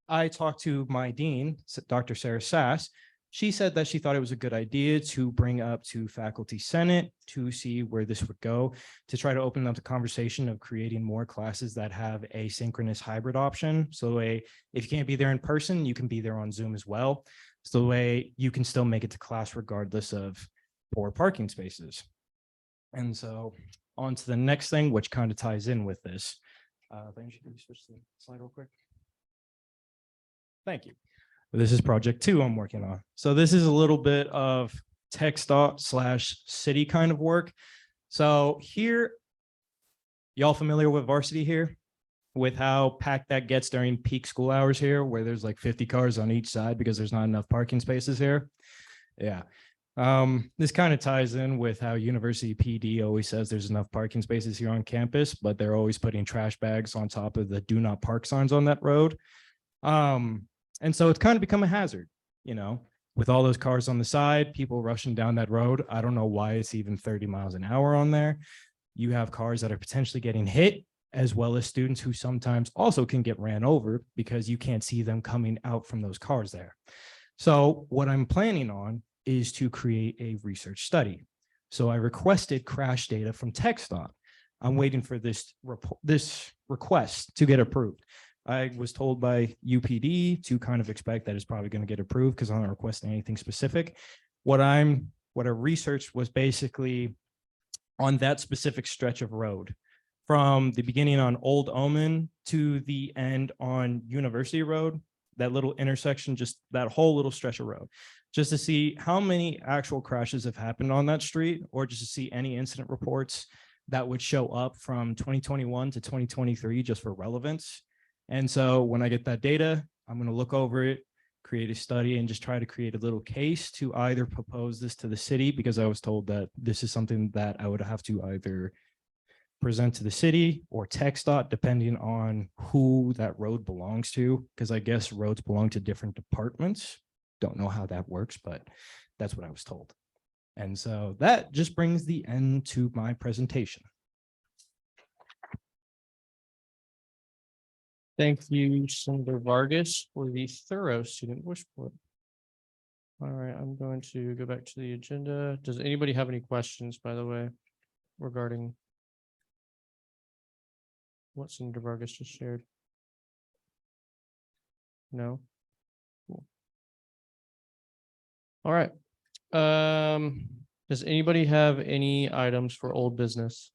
I talked to my dean, Dr. Sarah Sass. She said that she thought it was a good idea to bring up to faculty senate to see where this would go, to try to open up the conversation of creating more classes that have a synchronous hybrid option. So if you can't be there in person, you can be there on Zoom as well. So the way you can still make it to class regardless of poor parking spaces. And so on to the next thing, which kind of ties in with this. Can you switch the slide real quick? Thank you. This is project 2 I'm working on. So this is a little bit of TxDOT/city kind of work. So here, y'all familiar with Varsity here? With how packed that gets during peak school hours here, where there's like 50 cars on each side because there's not enough parking spaces here. Yeah. This kind of ties in with how University PD always says there's enough parking spaces here on campus, but they're always putting trash bags on top of the do not park signs on that road. And so it's kind of become a hazard, you know, with all those cars on the side, people rushing down that road. I don't know why it's even 30 miles an hour on there. You have cars that are potentially getting hit, as well as students who sometimes also can get ran over because you can't see them coming out from those cars there. So what I'm planning on is to create a research study. So I requested crash data from TxDOT. I'm waiting for this request to get approved. I was told by UPD to kind of expect that it's probably going to get approved because I'm not requesting anything specific. What I researched was basically on that specific stretch of road, from the beginning on Old Omen to the end on University Road, that little intersection, just that whole little stretch of road, just to see how many actual crashes have happened on that street, or just to see any incident reports that would show up from 2021 to 2023 just for relevance. And so when I get that data, I'm going to look over it, create a study, and just try to create a little case to either propose this to the city, because I was told that this is something that I would have to either present to the city or TxDOT, depending on who that road belongs to, because I guess roads belong to different departments. Don't know how that works, but that's what I was told. And so that just brings the end to my presentation. Thank you, Senator Vargas, for the thorough student voice report. All right, I'm going to go back to the agenda. Does anybody have any questions, by the way, regarding what Senator Vargas just shared? No? Cool. All right. Does anybody have any items for old business?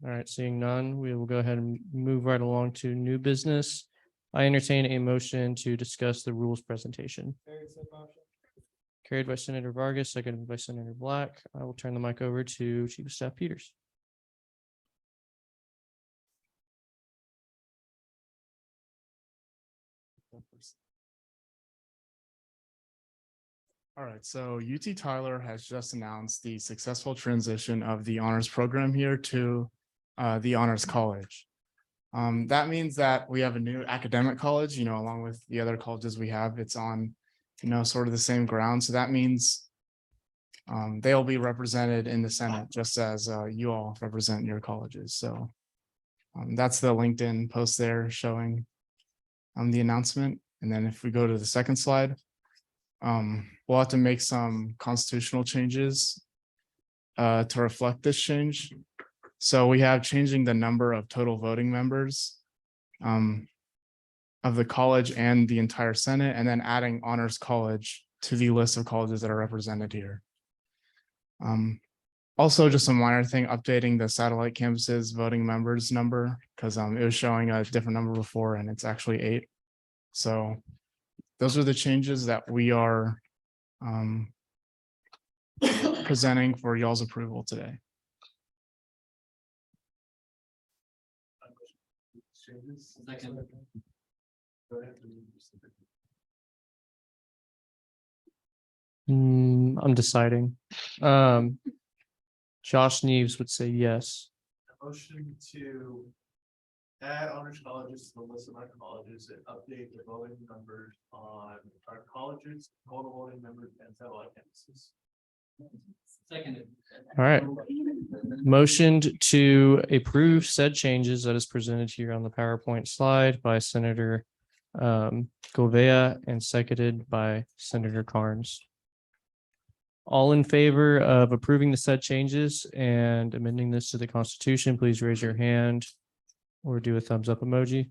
All right, seeing none, we will go ahead and move right along to new business. I entertain a motion to discuss the rules presentation. Carried by Senator Vargas, seconded by Senator Black. I will turn the mic over to Chief of Staff Peters. All right, so UT Tyler has just announced the successful transition of the honors program here to the honors college. That means that we have a new academic college, along with the other colleges we have. It's on, sort of the same ground. So that means they'll be represented in the Senate just as you all represent your colleges. So that's the LinkedIn post there showing the announcement. And then if we go to the second slide, we'll have to make some constitutional changes to reflect this change. So we have changing the number of total voting members of the college and the entire Senate, and then adding honors college to the list of colleges that are represented here. Also, just a minor thing, updating the satellite campuses voting members number, because it was showing a different number before and it's actually 8. So those are the changes that we are presenting for y'all's approval today. I'm deciding. Josh Neves would say yes. Motion to add honors colleges to the list of our colleges and update the voting numbers on our colleges, total voting members, and satellite campuses. All right. Motioned to approve said changes that is presented here on the PowerPoint slide by Senator Govea and seconded by Senator Carnes. All in favor of approving the said changes and amending this to the Constitution, please raise your hand or do a thumbs up emoji.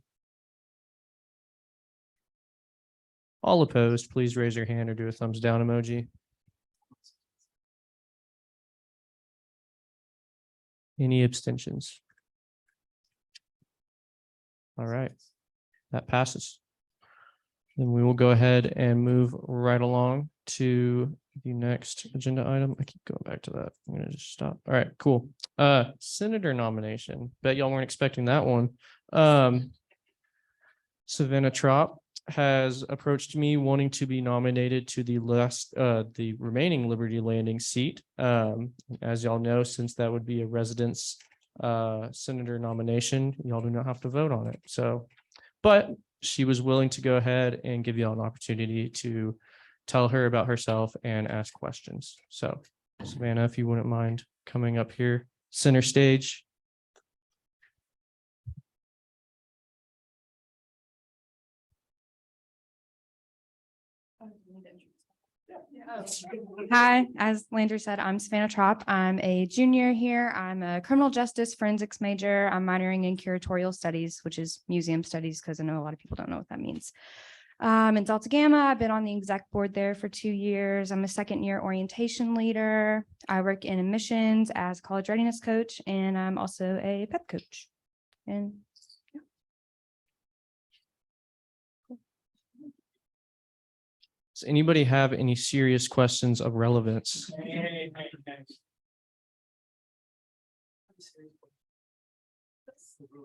All opposed, please raise your hand or do a thumbs down emoji. Any abstentions? All right, that passes. Then we will go ahead and move right along to the next agenda item. I keep going back to that. I'm gonna just stop. All right, cool. Senator nomination. Bet y'all weren't expecting that one. Savannah Trop has approached me wanting to be nominated to the the remaining Liberty Landing seat. As y'all know, since that would be a residence senator nomination, y'all do not have to vote on it. So, but she was willing to go ahead and give y'all an opportunity to tell her about herself and ask questions. So, Savannah, if you wouldn't mind coming up here, center stage. Hi, as Landry said, I'm Savannah Trop. I'm a junior here. I'm a criminal justice forensics major. I'm minoring in curatorial studies, which is museum studies, because I know a lot of people don't know what that means. In Delta Gamma, I've been on the exec board there for 2 years. I'm a second-year orientation leader. I work in admissions as college readiness coach, and I'm also a pep coach. And Does anybody have any serious questions of relevance? It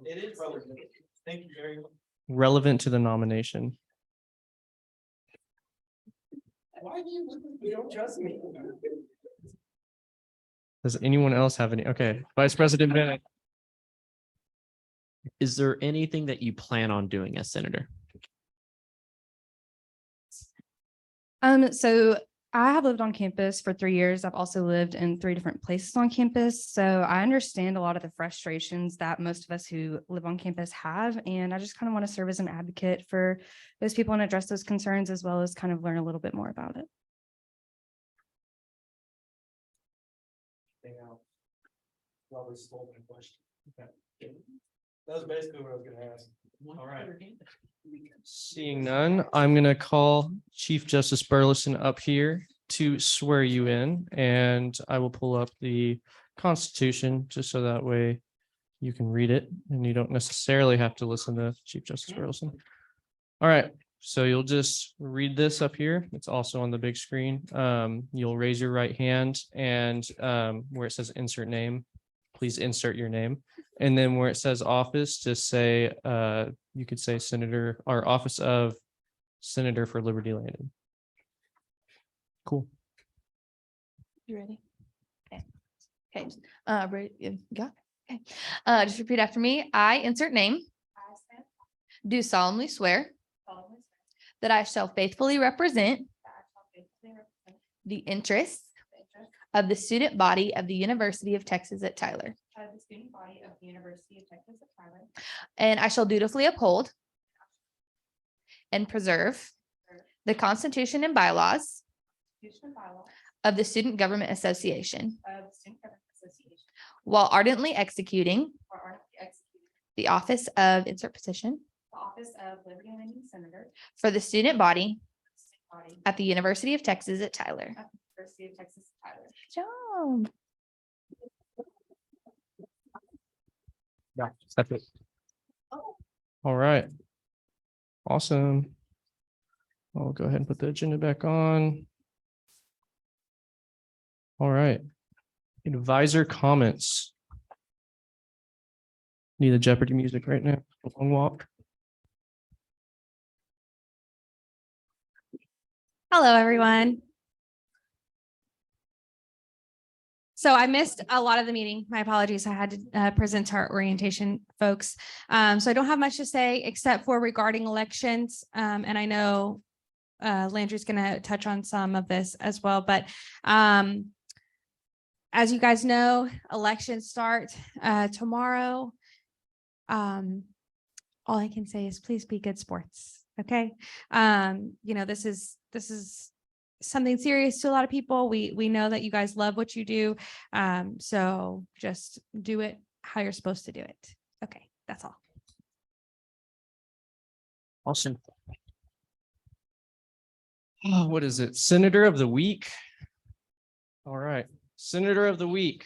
is relevant. Thank you very much. Relevant to the nomination. Why do you don't trust me? Does anyone else have any? Okay, Vice President Bennett. Is there anything that you plan on doing as senator? So I have lived on campus for 3 years. I've also lived in 3 different places on campus. So I understand a lot of the frustrations that most of us who live on campus have. And I just kind of want to serve as an advocate for those people and address those concerns, as well as kind of learn a little bit more about it. Probably stole my question. Okay. That was basically what I was gonna ask. All right. Seeing none, I'm going to call Chief Justice Burleson up here to swear you in, and I will pull up the Constitution just so that way you can read it and you don't necessarily have to listen to Chief Justice Burleson. All right, so you'll just read this up here. It's also on the big screen. You'll raise your right hand and where it says insert name, please insert your name. And then where it says office, just say, you could say Senator or Office of Senator for Liberty Landing. Cool. You ready? Okay. Okay. Ready? You got it? Okay. Just repeat after me. I insert name. Do solemnly swear that I shall faithfully represent the interests of the student body of the University of Texas at Tyler. And I shall dutifully uphold and preserve the Constitution and bylaws of the Student Government Association while ardently executing the office of insert position for the student body at the University of Texas at Tyler. Good job. Yeah, that's it. All right. Awesome. I'll go ahead and put the agenda back on. All right. Advisor comments. Need the Jeopardy music right now. Long walk. Hello, everyone. So I missed a lot of the meeting. My apologies. I had to present to our orientation folks. So I don't have much to say except for regarding elections. And I know Landry's going to touch on some of this as well. But as you guys know, elections start tomorrow. All I can say is please be good sports. Okay. This is something serious to a lot of people. We know that you guys love what you do. So just do it how you're supposed to do it. Okay, that's all. Awesome. Oh, what is it? Senator of the Week. All right, Senator of the Week.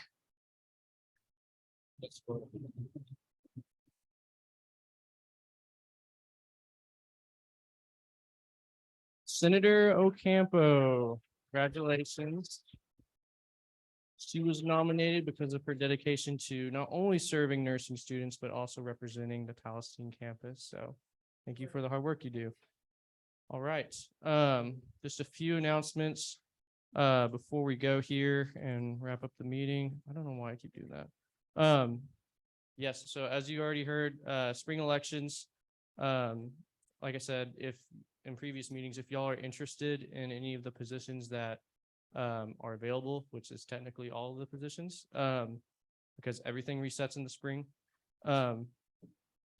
Senator Ocampo, congratulations. She was nominated because of her dedication to not only serving nursing students, but also representing the Palestine campus. So thank you for the hard work you do. All right, just a few announcements before we go here and wrap up the meeting. I don't know why I keep doing that. Yes, so as you already heard, spring elections, like I said, if in previous meetings, if y'all are interested in any of the positions that are available, which is technically all of the positions, because everything resets in the spring,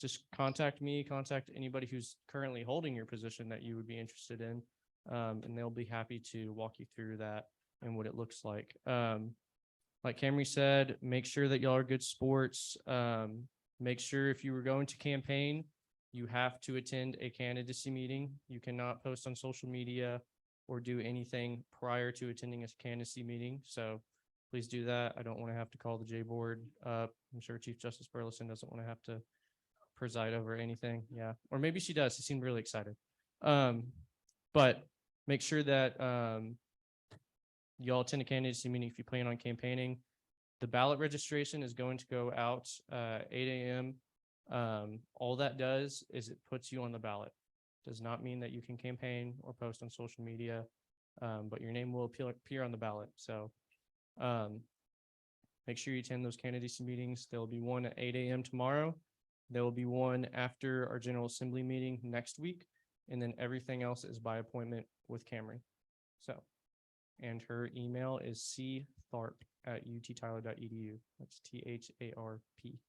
just contact me, contact anybody who's currently holding your position that you would be interested in, and they'll be happy to walk you through that and what it looks like. Like Camry said, make sure that y'all are good sports. Make sure if you were going to campaign, you have to attend a candidacy meeting. You cannot post on social media or do anything prior to attending a candidacy meeting. So please do that. I don't want to have to call the J board up. I'm sure Chief Justice Burleson doesn't want to have to preside over anything. Yeah, or maybe she does. She seemed really excited. But make sure that y'all attend a candidacy meeting if you plan on campaigning. The ballot registration is going to go out 8 a.m. All that does is it puts you on the ballot. Does not mean that you can campaign or post on social media, but your name will appear on the ballot. So make sure you attend those candidacy meetings. There will be one at 8 a.m. tomorrow. There will be one after our General Assembly meeting next week. And then everything else is by appointment with Camry. So, and her email is ctharp@uttyler.edu. That's THARP.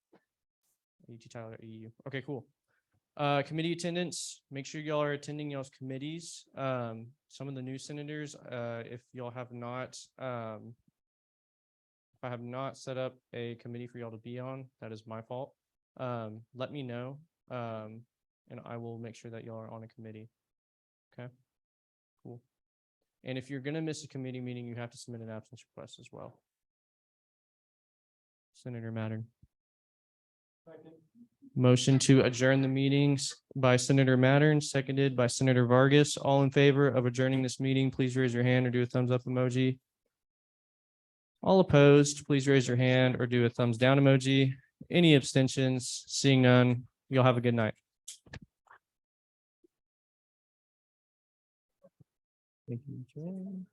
uttyler.edu. Okay, cool. Committee attendance, make sure y'all are attending y'all's committees. Some of the new senators, if y'all have not, if I have not set up a committee for y'all to be on, that is my fault. Let me know, and I will make sure that y'all are on a committee. Okay, cool. And if you're gonna miss a committee meeting, you have to submit an absence request as well. Senator Mattern. Motion to adjourn the meetings by Senator Mattern, seconded by Senator Vargas. All in favor of adjourning this meeting, please raise your hand or do a thumbs up emoji. All opposed, please raise your hand or do a thumbs down emoji. Any abstentions? Seeing none, you'll have a good night. Thank you, Jay.